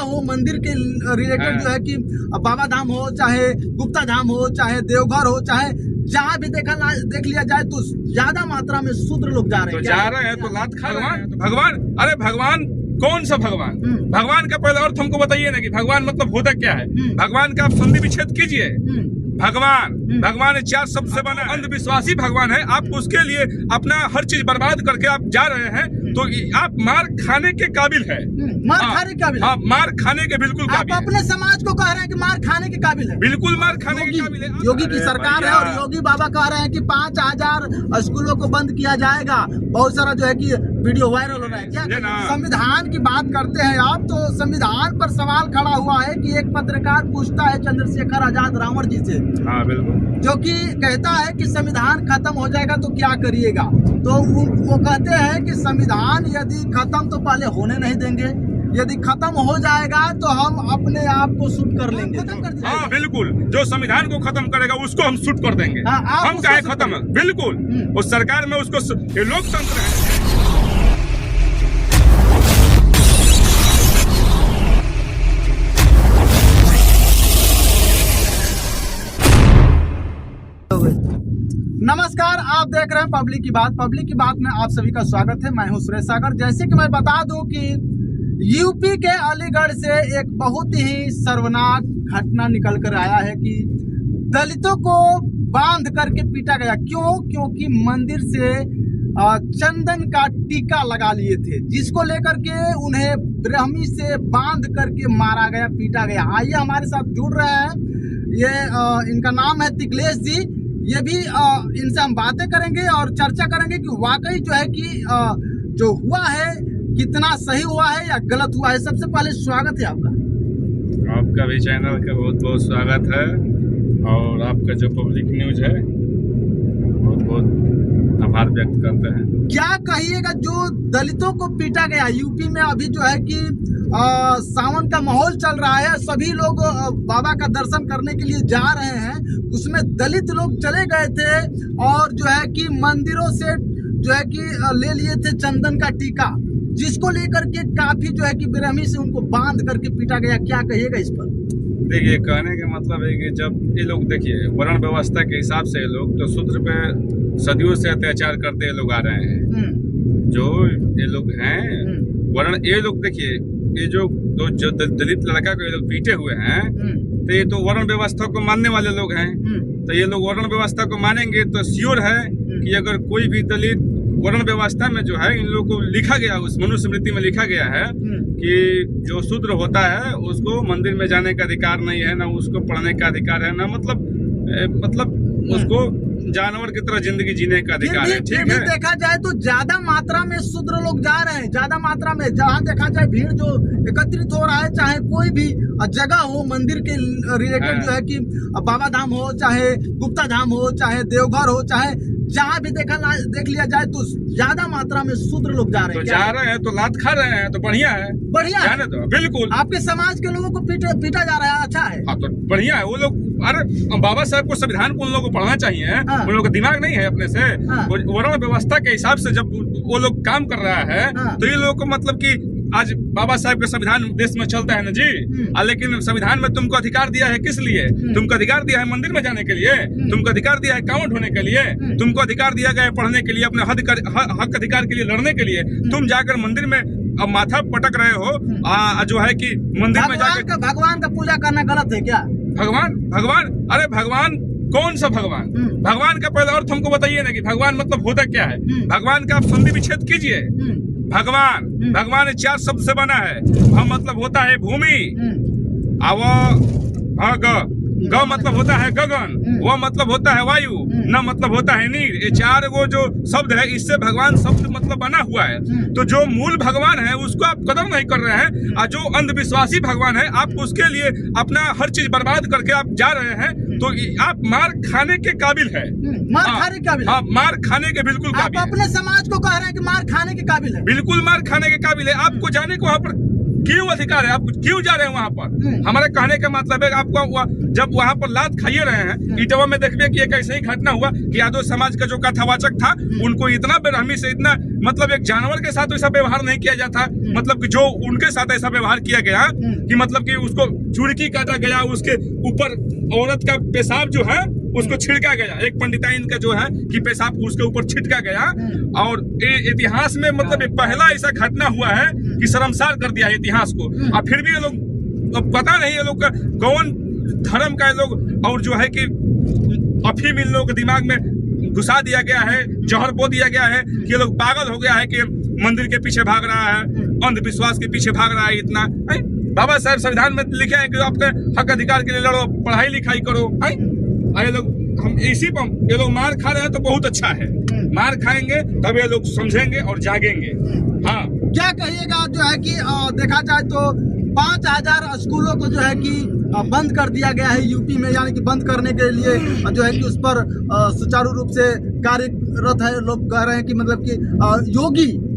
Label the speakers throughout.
Speaker 1: हो मंदिर के रिलेटेड जो है कि बाबा धाम हो, चाहे गुप्ता धाम हो, चाहे देवघर हो, चाहे जहाँ भी देख लिया जाए तो ज्यादा मात्रा में शूद्र लोग जा रहे हैं।
Speaker 2: तो जा रहे हैं तो लात खा रहे हैं। भगवान, अरे भगवान कौन सा भगवान? भगवान का पहले अर्थ हमको बताइए ना कि भगवान मतलब होता क्या है। भगवान का आप संधि विच्छेद कीजिए। भगवान 4 शब्द से बना अंधविश्वासी भगवान है। आप उसके लिए अपना हर चीज बर्बाद करके आप जा रहे हैं तो आप मार खाने के काबिल है।
Speaker 1: मार खाने के काबिल?
Speaker 2: हाँ, मार खाने के बिल्कुल काबिल।
Speaker 1: आप अपने समाज को कह रहे हैं कि मार खाने के काबिल है?
Speaker 2: बिल्कुल मार खाने के काबिल है।
Speaker 1: योगी की सरकार है और योगी बाबा कह रहे हैं कि 5000 स्कूलों को बंद किया जाएगा। बहुत सारा जो है कि वीडियो वायरल हो रहा है। क्या संविधान की बात करते हैं आप, तो संविधान पर सवाल खड़ा हुआ है कि एक पत्रकार पूछता है चंद्रशेखर आजाद रावण जी से,
Speaker 2: हाँ बिल्कुल,
Speaker 1: जो कि कहता है कि संविधान खत्म हो जाएगा तो क्या करिएगा। तो वो कहते हैं कि संविधान यदि खत्म तो पहले होने नहीं देंगे, यदि खत्म हो जाएगा तो हम अपने आप को शूट कर लेंगे।
Speaker 2: हाँ बिल्कुल, जो संविधान को खत्म करेगा उसको हम शूट कर देंगे। हम चाहे खत्म, बिल्कुल उस सरकार में उसको लोकतंत्र है।
Speaker 1: नमस्कार, आप देख रहे हैं पब्लिक की बात। पब्लिक की बात में आप सभी का स्वागत है। मैं हूं सुरेश सागर। जैसे कि मैं बता दूं कि यूपी के अलीगढ़ से एक बहुत ही सर्वनाक घटना निकल कर आया है कि दलितों को बांध करके पीटा गया। क्यों? क्योंकि मंदिर से चंदन का टीका लगा लिए थे, जिसको लेकर के उन्हें ब्रह्मी से बांध करके मारा गया, पीटा गया। आइए हमारे साथ जुड़ रहे हैं, ये इनका नाम है तिकलेश जी। ये भी इनसे हम बातें करेंगे और चर्चा करेंगे कि वाकई जो है कि जो हुआ है कितना सही हुआ है या गलत हुआ है। सबसे पहले स्वागत है
Speaker 2: आपका भी चैनल का बहुत बहुत स्वागत है, और आपका जो पब्लिक न्यूज है बहुत बहुत आभार व्यक्त करते हैं।
Speaker 1: क्या कहिएगा, जो दलितों को पीटा गया यूपी में, अभी जो है कि सावन का माहौल चल रहा है, सभी लोग बाबा का दर्शन करने के लिए जा रहे हैं, उसमें दलित लोग चले गए थे और जो है कि मंदिरों से जो है कि ले लिए थे चंदन का टीका, जिसको लेकर के काफी जो है कि बेरहमी से उनको बांध करके पीटा गया। क्या कहिएगा इस पर?
Speaker 2: देखिए, कहने का मतलब है कि जब ये लोग, देखिए वर्ण व्यवस्था के हिसाब से ये लोग तो शूद्र पे सदियों से अत्याचार करते ये लोग आ रहे हैं। जो ये लोग हैं वर्ण, ये लोग देखिए, ये जो दलित लड़का को ये लोग पीटे हुए हैं, तो ये तो वर्ण व्यवस्था को मानने वाले लोग हैं। तो ये लोग वर्ण व्यवस्था को मानेंगे तो श्योर है कि अगर कोई भी दलित वर्ण व्यवस्था में जो है, इन लोगों को लिखा गया, उस मनुस्मृति में लिखा गया है कि जो शूद्र होता है उसको मंदिर में जाने का अधिकार नहीं है, ना उसको पढ़ने का अधिकार है, ना मतलब उसको जानवर की तरह जिंदगी जीने का अधिकार है। ठीक है,
Speaker 1: देखा जाए तो ज्यादा मात्रा में शूद्र लोग जा रहे हैं, ज्यादा मात्रा में जहाँ देखा जाए भीड़ जो एकत्रित हो रहा है, चाहे कोई भी जगह हो मंदिर के रिलेटेड जो है कि बाबा धाम हो, चाहे गुप्ता धाम हो, चाहे देवघर हो, चाहे जहाँ भी देख लिया जाए तो ज्यादा मात्रा में शूद्र लोग जा रहे हैं।
Speaker 2: तो जा रहे हैं तो लात खा रहे हैं, तो बढ़िया है,
Speaker 1: बढ़िया
Speaker 2: जाने दो। बिल्कुल,
Speaker 1: आपके समाज के लोगों को पीटा जा रहा है, अच्छा है।
Speaker 2: हाँ तो बढ़िया है। वो लोग, अरे बाबा साहब को संविधान को उन लोगों को पढ़ना चाहिए। उन लोगों का दिमाग नहीं है अपने से। वर्ण व्यवस्था के हिसाब से जब वो लोग काम कर रहा है तो ये लोगों को मतलब कि आज बाबा साहब का संविधान देश में चलता है ना जी, लेकिन संविधान में तुमको अधिकार दिया है किस लिए? तुमको अधिकार दिया है मंदिर में जाने के लिए, तुमको अधिकार दिया है काउंट होने के लिए, तुमको अधिकार दिया गया है पढ़ने के लिए, अपने हक अधिकार के लिए लड़ने के लिए। तुम जाकर मंदिर में अब माथा पटक रहे हो, जो है कि मंदिर में जाकर
Speaker 1: भगवान का पूजा करना गलत है क्या?
Speaker 2: भगवान, अरे भगवान कौन सा भगवान? भगवान का पहले अर्थ हमको बताइए ना कि भगवान मतलब होता क्या है। भगवान का आप संधि विच्छेद कीजिए। भगवान 4 शब्द से बना है। हम मतलब होता है भूमि, ग मतलब होता है गगन, वो मतलब होता है वायु, न मतलब होता है नीर। ये 4 वो जो शब्द है, इससे भगवान शब्द मतलब बना हुआ है। तो जो मूल भगवान है उसको आप कदर नहीं कर रहे हैं, और जो अंधविश्वासी भगवान है आप उसके लिए अपना हर चीज बर्बाद करके आप जा रहे हैं, तो आप मार खाने के काबिल है।
Speaker 1: मार खाने के काबिल?
Speaker 2: हाँ, मार खाने के बिल्कुल काबिल।
Speaker 1: आप अपने समाज को कह रहे हैं कि मार खाने के काबिल है?
Speaker 2: बिल्कुल मार खाने के काबिल है। आपको जाने को वहाँ पर क्यों अधिकार है? आप क्यों जा रहे हैं वहाँ पर? हमारे कहने का मतलब है आपको जब वहाँ पर लात खाइए रहे हैं, इटवा में देखिए कि एक ऐसे ही घटना हुआ कि यादव समाज का जो कथावाचक था उनको इतना बेरहमी से, इतना मतलब एक जानवर के साथ ऐसा व्यवहार नहीं किया जाता, मतलब कि जो उनके साथ ऐसा व्यवहार किया गया कि मतलब कि उसको चुड़की काटा गया, उसके ऊपर औरत का पेशाब जो है उसको छिड़का गया, एक पंडिताइन का जो है कि पेशाब उसके ऊपर छिटका गया। और इतिहास में मतलब पहला ऐसा घटना हुआ है कि शर्मसार कर दिया इतिहास को। और फिर भी ये लोग पता नहीं ये लोग कौन धर्म का लोग, और जो है कि अफीम इन लोगों के दिमाग में घुसा दिया गया है, जहर बो दिया गया है कि ये लोग पागल हो गया है कि मंदिर के पीछे भाग रहा है, अंधविश्वास के पीछे भाग रहा है। इतना बाबा साहब संविधान में लिखे हैं कि आपके हक अधिकार के लिए लड़ो, पढ़ाई लिखाई करो। ये लोग हम इसी पर ये लोग मार खा रहे हैं तो बहुत अच्छा है, मार खाएंगे तब ये लोग समझेंगे और जागेंगे। हाँ,
Speaker 1: क्या कहिएगा जो है कि देखा जाए तो 5000 स्कूलों को जो है कि बंद कर दिया गया है यूपी में, यानी कि बंद करने के लिए जो है कि उस पर सुचारू रूप से कार्यरत है। लोग कह रहे हैं कि मतलब कि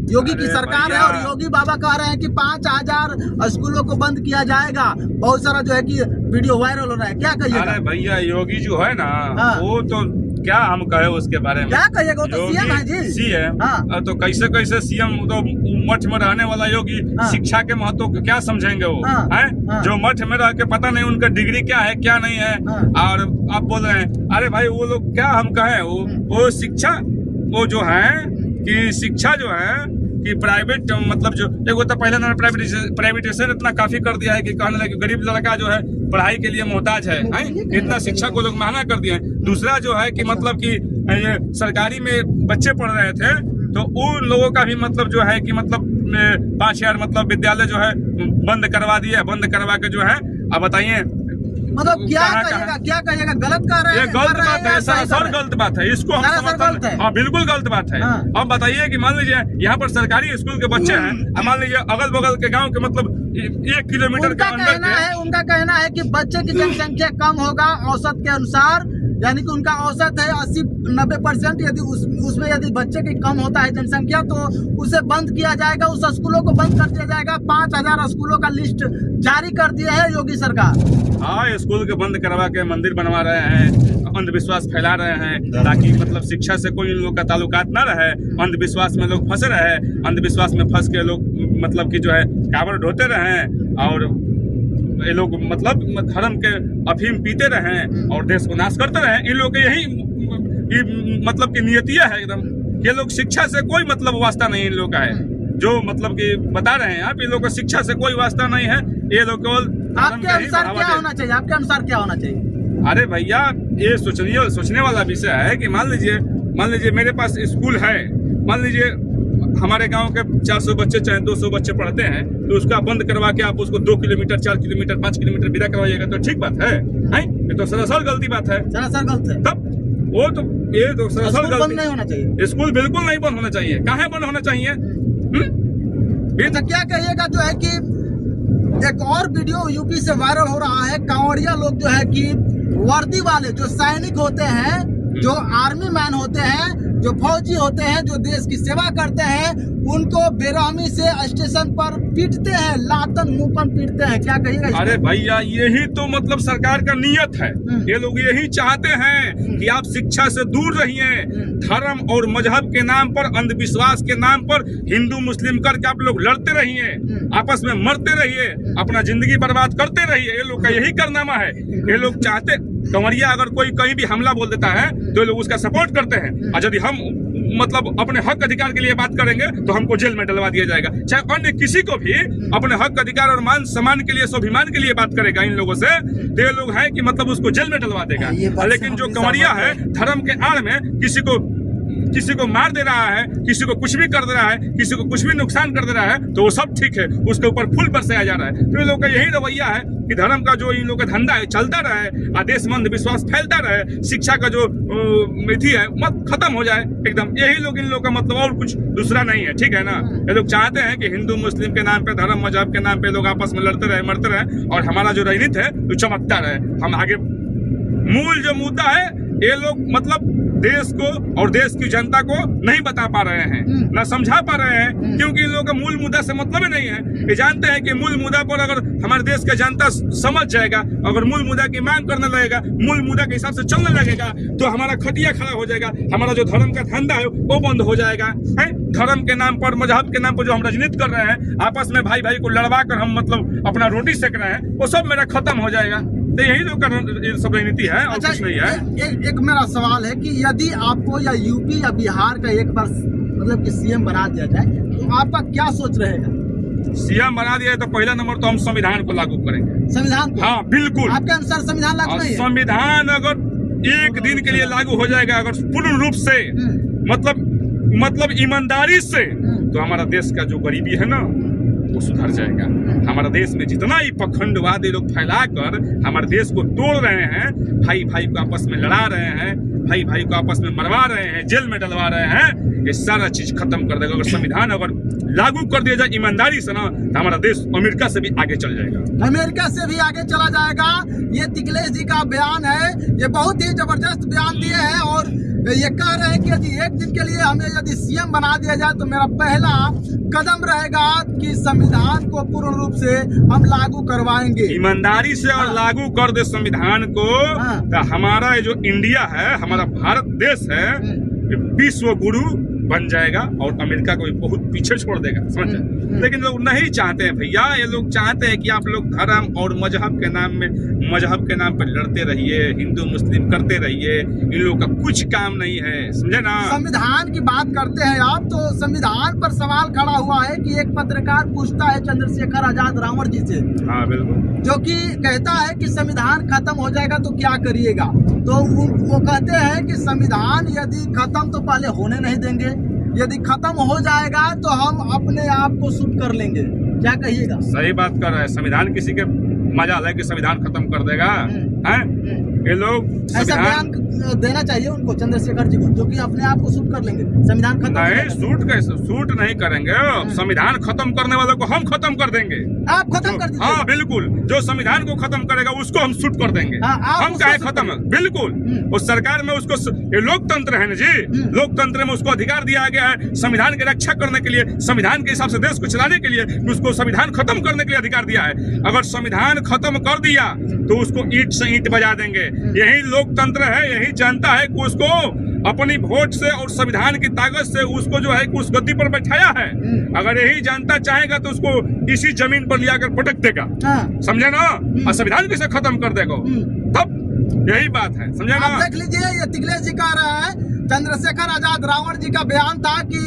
Speaker 1: योगी की सरकार है और योगी बाबा कह रहे हैं कि 5000 स्कूलों को बंद किया जाएगा। बहुत सारा जो है कि वीडियो वायरल हो रहा है, क्या कहिएगा?
Speaker 2: अरे भैया योगी जो है ना, वो तो क्या हम कहे उसके बारे में,
Speaker 1: क्या कहिएगा? वो तो सीएम है जी,
Speaker 2: सीएम। तो कैसे कैसे सीएम, तो मठ में रहने वाला योगी शिक्षा के महत्व को क्या समझेंगे वो है? जो मठ में रह के पता नहीं उनका डिग्री क्या है क्या नहीं है, और आप बोल रहे हैं अरे भाई वो लोग क्या हम कहें, वो शिक्षा, वो जो है कि शिक्षा जो है कि प्राइवेट मतलब जो एक होता पहले ना प्राइवेटाइजेशन इतना काफी कर दिया है कि कहने लगे गरीब लड़का जो है पढ़ाई के लिए मोहताज है, इतना शिक्षा को लोग महंगा कर दिए हैं। दूसरा जो है कि मतलब कि ये सरकारी में बच्चे पढ़ रहे थे तो उन लोगों का भी मतलब जो है कि मतलब 5000 मतलब विद्यालय जो है बंद करवा दिया, बंद करवा के जो है। अब बताइए
Speaker 1: मतलब क्या कहिएगा? गलत कर रहे हैं?
Speaker 2: ये गलत बात है, सर गलत बात है, इसको हम समर्थन। हाँ बिल्कुल गलत बात है। अब बताइए कि मान लीजिए यहाँ पर सरकारी स्कूल के बच्चे हैं, मान लीजिए अगल बगल के गांव के मतलब 1 किलोमीटर के अंदर
Speaker 1: उनका कहना है कि बच्चे की जनसंख्या कम होगा औसत के अनुसार, यानी कि उनका औसत है 80-90%। यदि उसमें यदि बच्चे की कम होता है जनसंख्या तो उसे बंद किया जाएगा, उस स्कूलों को बंद कर दिया जाएगा। 5000 स्कूलों का लिस्ट जारी कर दिया है योगी सरकार।
Speaker 2: हाँ, स्कूल के बंद करवा के मंदिर बनवा रहे हैं, अंधविश्वास फैला रहे हैं ताकि मतलब शिक्षा से कोई लोग का ताल्लुकात न रहे, अंधविश्वास में लोग फंसे रहे, अंधविश्वास में फंस के लोग मतलब कि जो है कांवड़ ढोते रहे और ये लोग मतलब धर्म के अफीम पीते रहे और देश को नाश करते रहे। इन लोग के यही मतलब की नियतियाँ है एकदम। ये लोग शिक्षा से कोई मतलब वास्ता नहीं इन लोग का है, जो मतलब कि बता रहे हैं आप, ये लोग का शिक्षा से कोई वास्ता नहीं है। ये लोग केवल
Speaker 1: आपके अनुसार क्या होना चाहिए? आपके अनुसार क्या होना चाहिए?
Speaker 2: अरे भैया ये सोचने वाला विषय है कि मान लीजिए मेरे पास स्कूल है, मान लीजिए हमारे गांव के 400 बच्चे चाहे 200 बच्चे पढ़ते हैं, तो उसका बंद करवा के आप उसको 2 किलोमीटर 4 किलोमीटर 5 किलोमीटर विदा करवाइएगा तो ठीक बात है? ये तो सरासर गलती बात है,
Speaker 1: सरासर गलत है।
Speaker 2: तब वो तो ये तो सरासर गलती,
Speaker 1: बंद नहीं होना चाहिए
Speaker 2: स्कूल, बिल्कुल नहीं बंद होना चाहिए। कहाँ बंद होना चाहिए?
Speaker 1: तो क्या कहिएगा जो है कि एक और वीडियो यूपी से वायरल हो रहा है, कांवड़िया लोग जो है कि वर्दी वाले जो सैनिक होते हैं, जो आर्मी मैन होते हैं, जो फौजी होते हैं, जो देश की सेवा करते हैं, उनको बेरहमी से स्टेशन पर पीटते हैं, लातन मुंहपन पीटते हैं। क्या कहिएगा?
Speaker 2: अरे भैया यही तो मतलब सरकार का नियत है। ये लोग यही चाहते हैं कि आप शिक्षा से दूर रहिए, धर्म और मजहब के नाम पर, अंधविश्वास के नाम पर हिंदू मुस्लिम करके आप लोग लड़ते रहिए, आपस में मरते रहिए, अपना जिंदगी बर्बाद करते रहिए। ये लोग का यही कारनामा है। ये लोग चाहते, कंवरिया अगर कोई कहीं भी हमला बोल देता है तो ये लोग उसका सपोर्ट करते हैं, और यदि हम मतलब अपने हक अधिकार के लिए बात करेंगे तो हमको जेल में डलवा दिया जाएगा। चाहे अन्य किसी को भी अपने हक अधिकार और मान सम्मान के लिए, स्वाभिमान के लिए बात करेगा इन लोगों से, तो ये लोग हैं कि मतलब उसको जेल में डलवा देगा। लेकिन जो कंवरिया है धर्म के आड़ में किसी को मार दे रहा है, किसी को कुछ भी कर दे रहा है, किसी को कुछ भी नुकसान कर दे रहा है, तो वो सब ठीक है, उसके ऊपर फूल बरसाया जा रहा है। तो इन लोग का यही रवैया है कि धर्म का जो इन लोग का धंधा है चलता रहे, आदेश में अंधविश्वास फैलता रहे, शिक्षा का जो मिथि है मत खत्म हो जाए एकदम। यही लोग इन लोग का मतलब, और कुछ दूसरा नहीं है, ठीक है ना? ये लोग चाहते हैं कि हिंदू मुस्लिम के नाम पे, धर्म मजहब के नाम पे लोग आपस में लड़ते रहे, मरते रहे, और हमारा जो राजनीति है वो चमकता रहे। हम आगे मूल जो मुद्दा है, ये लोग मतलब देश को और देश की जनता को नहीं बता पा रहे हैं, ना समझा पा रहे हैं, क्योंकि इन लोगों का मूल मुद्दा से मतलब ही नहीं है। ये जानते हैं कि मूल मुद्दा पर अगर हमारे देश का जनता समझ जाएगा, अगर मूल मुद्दा की मांग करने लगेगा, मूल मुद्दा के हिसाब से चलने लगेगा, तो हमारा खटिया खड़ा हो जाएगा, हमारा जो धर्म का धंधा है वो बंद हो जाएगा। धर्म के नाम पर, मजहब के नाम पर जो हम राजनीति कर रहे हैं, आपस में भाई भाई को लड़वा कर हम मतलब अपना रोटी सेक रहे हैं, वो सब मेरा खत्म हो जाएगा। तो यही लोग का सब राजनीति है और कुछ नहीं है।
Speaker 1: एक मेरा सवाल है कि यदि आपको या यूपी या बिहार का एक बार मतलब कि सीएम बना दिया जाए, तो आपका क्या सोच रहेगा?
Speaker 2: सीएम बना दिया तो पहला नंबर तो हम संविधान को लागू करेंगे।
Speaker 1: संविधान को? हाँ
Speaker 2: बिल्कुल।
Speaker 1: आपके अनुसार संविधान लागू नहीं है?
Speaker 2: संविधान अगर एक दिन के लिए लागू हो जाएगा, अगर पूर्ण रूप से मतलब ईमानदारी से, तो हमारा देश का जो गरीबी है ना वो सुधर जाएगा। हमारे देश में जितना ही पखंडवादी लोग फैलाकर हमारे देश को तोड़ रहे हैं, भाई भाई को आपस में लड़ा रहे हैं, भाई भाई को आपस में मरवा रहे हैं, जेल में डलवा रहे हैं, ये सारा चीज खत्म कर देगा। अगर संविधान अगर लागू कर दिया जाए ईमानदारी से ना, तो हमारा देश अमेरिका से भी आगे चल जाएगा।
Speaker 1: अमेरिका से भी आगे चला जाएगा। ये तिकलेश जी का बयान है, ये बहुत ही जबरदस्त बयान दिए हैं और ये कह रहे हैं कि यदि एक दिन के लिए हमें यदि सीएम बना दिया जाए तो मेरा पहला कदम रहेगा कि संविधान को पूर्ण रूप से हम लागू करवाएंगे।
Speaker 2: ईमानदारी से और लागू कर दे संविधान को, तो हमारा जो इंडिया है, हमारा भारत देश है, विश्व गुरु बन जाएगा और अमेरिका को भी बहुत पीछे छोड़ देगा, समझे? लेकिन लोग नहीं चाहते हैं भैया। ये लोग चाहते हैं कि आप लोग धर्म और मजहब के नाम पर लड़ते रहिए, हिंदू मुस्लिम करते रहिए, इन लोगों का कुछ काम नहीं है, समझे ना?
Speaker 1: संविधान की बात करते हैं आप, तो संविधान पर सवाल खड़ा हुआ है कि एक पत्रकार पूछता है चंद्रशेखर आजाद रावण जी से,
Speaker 2: हाँ बिल्कुल,
Speaker 1: जो कि कहता है कि संविधान खत्म हो जाएगा तो क्या करिएगा? तो वो कहते हैं कि संविधान यदि खत्म तो पहले होने नहीं देंगे, यदि खत्म हो जाएगा तो हम अपने आप को शुद्ध कर लेंगे। क्या कहिएगा?
Speaker 2: सही बात कर रहे हैं। संविधान किसी के मजाल है कि संविधान खत्म कर देगा? हैं? ये लोग
Speaker 1: ऐसा बयान देना चाहिए उनको, चंद्रशेखर जी को, जो कि अपने आप को शूट कर लेंगे। संविधान खत्म
Speaker 2: नहीं, शूट कैसे? शूट नहीं करेंगे। संविधान खत्म करने वालों को हम खत्म कर देंगे।
Speaker 1: आप खत्म कर दीजिए।
Speaker 2: हाँ बिल्कुल, जो संविधान को खत्म करेगा उसको हम शूट कर देंगे। हम चाहे खत्म, बिल्कुल। उस सरकार में उसको, ये लोकतंत्र है ना जी, लोकतंत्र में उसको अधिकार दिया गया है संविधान की रक्षा करने के लिए, संविधान के हिसाब से देश को चलाने के लिए, उसको संविधान खत्म करने के लिए अधिकार दिया है। अगर संविधान खत्म कर दिया तो उसको ईंट से ईंट बजा देंगे। यही लोकतंत्र है, यही जनता है कि उसको अपनी वोट से और संविधान की ताकत से उसको जो है उस गद्दी पर बैठाया है। अगर यही जनता चाहेगा तो उसको इसी जमीन पर लियाकर पटक देगा, समझे ना? और संविधान कैसे खत्म कर देगा? तब यही बात है, समझे ना?
Speaker 1: देख लीजिए, ये तिकलेश जी कह रहे हैं, चंद्रशेखर आजाद रावण जी का बयान था कि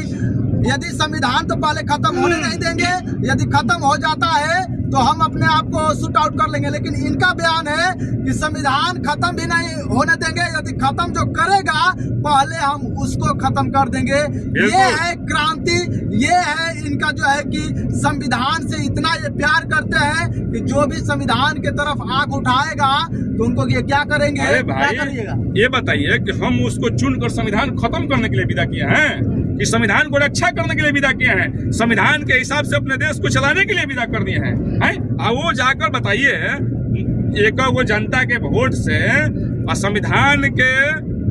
Speaker 1: यदि संविधान तो पहले खत्म होने नहीं देंगे, यदि खत्म हो जाता है तो हम अपने आप को शूट आउट कर लेंगे। लेकिन इनका बयान है कि संविधान खत्म भी नहीं होने देंगे, यदि खत्म जो करेगा पहले हम उसको खत्म कर देंगे। ये है क्रांति, ये है इनका जो है कि संविधान से इतना ये प्यार करते हैं कि जो भी संविधान के तरफ आंख उठाएगा तो उनको ये क्या करेंगे?
Speaker 2: अरे भाई,
Speaker 1: क्या करिएगा?
Speaker 2: ये बताइए कि हम उसको चुनकर संविधान खत्म करने के लिए विदा किए हैं कि संविधान को रक्षा करने के लिए विदा किए हैं, संविधान के हिसाब से अपने देश को चलाने के लिए विदा कर दिए हैं? वो जाकर बताइए, एक वो जनता के वोट से और संविधान के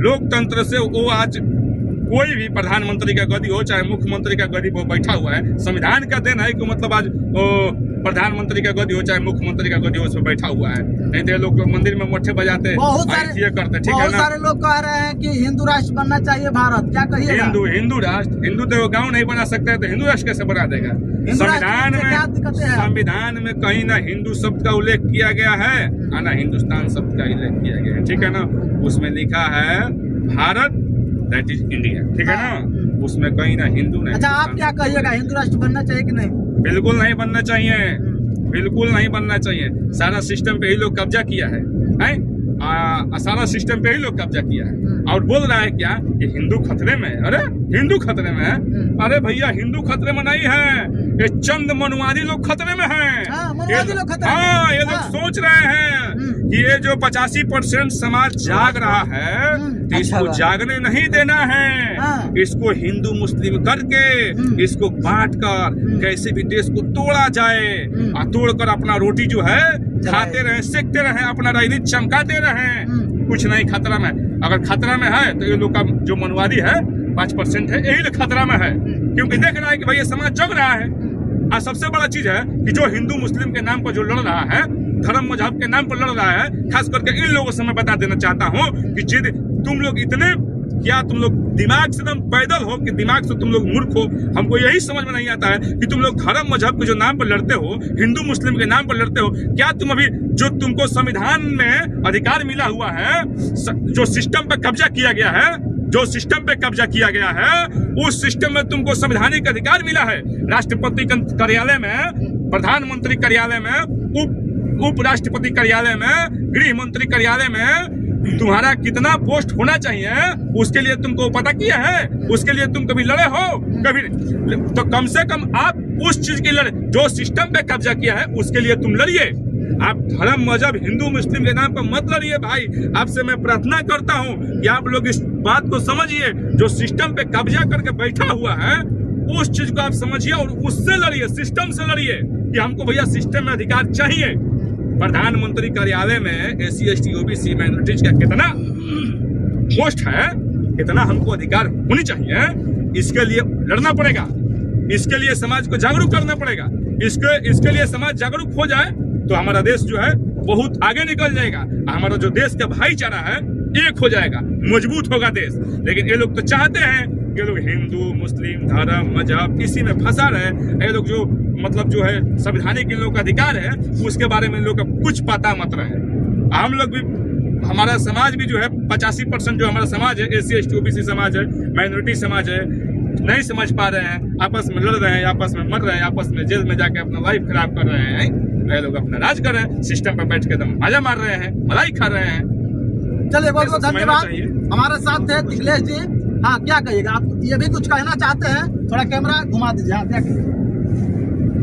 Speaker 2: लोकतंत्र से वो आज कोई भी प्रधानमंत्री का गद्दी हो चाहे मुख्यमंत्री का गद्दी वो बैठा हुआ है, संविधान का देन है कि मतलब आज प्रधानमंत्री का गद्दी हो चाहे मुख्यमंत्री का गद्दी हो उसमें बैठा हुआ है। नहीं तो लोग मंदिर में मट्ठे बजाते करते, ठीक है ना? बहुत
Speaker 1: सारे लोग कह रहे हैं कि हिंदू राष्ट्र बनना चाहिए भारत, क्या कहिएगा?
Speaker 2: हिंदू राष्ट्र, हिंदू तो गाँव नहीं बना सकता तो हिंदू राष्ट्र कैसे बना देगा? संविधान में कहीं ना हिंदू शब्द का उल्लेख किया गया है और ना हिंदुस्तान शब्द का उल्लेख किया गया है, ठीक है ना? उसमें लिखा है भारत, दैट इज इंडिया, ठीक है ना? उसमें कहीं ना हिंदू नहीं।
Speaker 1: अच्छा, आप क्या कहिएगा, हिंदू राष्ट्र बनना चाहिए कि नहीं?
Speaker 2: बिल्कुल नहीं बनना चाहिए, बिल्कुल नहीं बनना चाहिए। सारा सिस्टम पे ही लोग कब्जा किया है, सारा सिस्टम पे ही लोग कब्जा किया है और बोल रहा है क्या कि हिंदू खतरे में? अरे हिंदू खतरे में है? अरे भैया, हिंदू खतरे में नहीं है, ये चंद मनुवादी लोग खतरे में हैं। ये लोग सोच रहे हैं कि ये जो 85% समाज जाग रहा है तो इसको जागने नहीं देना है, इसको हिंदू मुस्लिम करके इसको बांट कर कैसे भी देश को तोड़ा जाए और तोड़कर अपना रोटी जो है खाते रहे, सेकते रहे, अपना राजनीति चमकाते रहे, कुछ नहीं खतरा में। अगर खतरा में है तो ये लोग का जो मनवादी है 5% है, यही लोग खतरा में है, क्योंकि देख रहा है कि भाई ये समाज जग रहा है। और सबसे बड़ा चीज है कि जो हिंदू मुस्लिम के नाम पर जो लड़ रहा है, धर्म मजहब के नाम पर लड़ रहा है, खास करके इन लोगों से मैं बता देना चाहता हूँ कि जिद तुम लोग इतने, क्या तुम लोग दिमाग से एकदम पैदल हो कि दिमाग से तुम लोग मूर्ख हो? हमको यही समझ में नहीं आता है कि तुम लोग धर्म मजहब के जो नाम पर लड़ते हो, हिंदू मुस्लिम के नाम पर लड़ते हो, क्या तुम अभी जो तुमको संविधान में अधिकार मिला हुआ है, जो सिस्टम पर कब्जा किया गया है, जो सिस्टम पे कब्जा किया गया है, उस सिस्टम में तुमको संवैधानिक अधिकार मिला है। राष्ट्रपति कार्यालय में, प्रधानमंत्री कार्यालय में, उप राष्ट्रपति कार्यालय में, गृह मंत्री कार्यालय में तुम्हारा कितना पोस्ट होना चाहिए, उसके लिए तुमको पता किया है? उसके लिए तुम कभी लड़े हो? कभी? तो कम से कम आप उस चीज के लड़े जो सिस्टम पे कब्जा किया है, उसके लिए तुम लड़िए। आप धर्म मजहब हिंदू मुस्लिम के नाम पर मत लड़िए भाई। आपसे मैं प्रार्थना करता हूं कि आप लोग इस बात को समझिए, जो सिस्टम पे कब्जा करके बैठा हुआ है उस चीज को आप समझिए और उससे लड़िए, सिस्टम से लड़िए कि हमको भैया सिस्टम में अधिकार चाहिए। प्रधानमंत्री कार्यालय में SC ST OBC माइनॉरिटीज का कितना पोस्ट है, कितना हमको अधिकार होनी चाहिए, इसके लिए लड़ना पड़ेगा। इसके लिए समाज को जागरूक करना पड़ेगा। इसके लिए समाज जागरूक हो जाए तो हमारा देश जो है बहुत आगे निकल जाएगा। हमारा जो देश का भाईचारा है एक हो जाएगा, मजबूत होगा देश। लेकिन ये लोग तो चाहते हैं, ये लोग हिंदू मुस्लिम धर्म मजहब इसी में फंसा रहे। ये लोग जो मतलब जो है संवैधानिक इन लोग का अधिकार है, उसके बारे में इन लोग का कुछ पता मत रहे। हम लोग भी, हमारा समाज भी जो है 85% जो हमारा समाज है, SC ST OBC समाज है, माइनॉरिटी समाज है, नहीं समझ पा रहे हैं, आपस में लड़ रहे हैं, आपस में मर रहे हैं, आपस में जेल में जाके अपना लाइफ खराब कर रहे हैं। ये लोग अपना राज कर रहे हैं, सिस्टम पर बैठ के एकदम मजा मार रहे हैं, मलाई खा रहे हैं।
Speaker 1: चलिए बहुत बहुत धन्यवाद। हमारे साथ थे तिखलेश जी। हाँ, क्या कहिएगा आप? ये भी कुछ कहना चाहते हैं? थोड़ा कैमरा घुमा दीजिए। हाँ, क्या कहिए?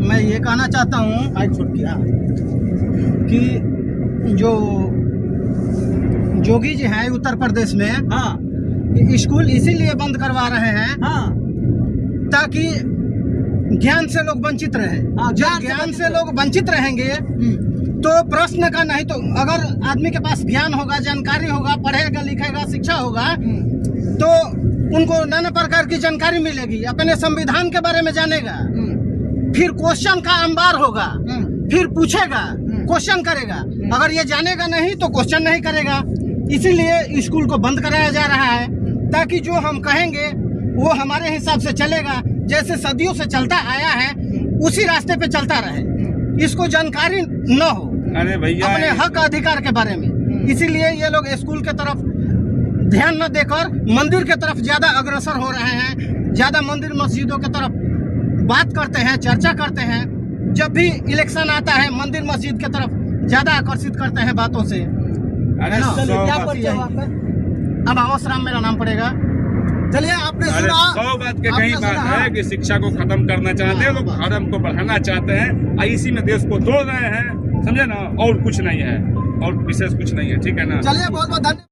Speaker 3: मैं ये कहना चाहता हूँ
Speaker 1: आज छुट्टी
Speaker 3: कि जो जोगी जी हैं उत्तर प्रदेश में,
Speaker 1: हाँ
Speaker 3: स्कूल इसीलिए बंद करवा रहे हैं
Speaker 1: हाँ
Speaker 3: ताकि ज्ञान से लोग वंचित रहे।
Speaker 1: हाँ,
Speaker 3: जब ज्ञान से लोग वंचित रहेंगे तो प्रश्न का नहीं, तो अगर आदमी के पास ज्ञान होगा, जानकारी होगा, पढ़ेगा लिखेगा, शिक्षा होगा, तो उनको नाना प्रकार की जानकारी मिलेगी, अपने संविधान के बारे में जानेगा, फिर क्वेश्चन का अंबार होगा, फिर पूछेगा, क्वेश्चन करेगा। अगर ये जानेगा नहीं तो क्वेश्चन नहीं करेगा। इसीलिए स्कूल को बंद कराया जा रहा है ताकि जो हम कहेंगे वो हमारे हिसाब से चलेगा, जैसे सदियों से चलता आया है उसी रास्ते पे चलता रहे। इसको जानकारी न हो
Speaker 2: अरे भैया
Speaker 3: अपने हक अधिकार के बारे में। इसीलिए ये लोग स्कूल के तरफ ध्यान न देकर मंदिर के तरफ ज्यादा अग्रसर हो रहे हैं, ज्यादा मंदिर मस्जिदों के तरफ बात करते हैं, चर्चा करते हैं। जब भी इलेक्शन आता है मंदिर मस्जिद के तरफ ज्यादा आकर्षित करते हैं बातों से।
Speaker 2: अरे
Speaker 3: क्या परिचय आपका? अब आवास राम मेरा नाम पड़ेगा।
Speaker 1: चलिए, आपने
Speaker 2: अरे
Speaker 1: सुना
Speaker 2: 100 बात के कहीं बात है कि शिक्षा को खत्म करना चाहते हैं लोग, धर्म को बढ़ाना चाहते हैं, इसी में देश को तोड़ रहे हैं, समझे ना? और कुछ नहीं है, और विशेष कुछ नहीं है, ठीक है ना?
Speaker 1: चलिए बहुत बहुत धन्यवाद।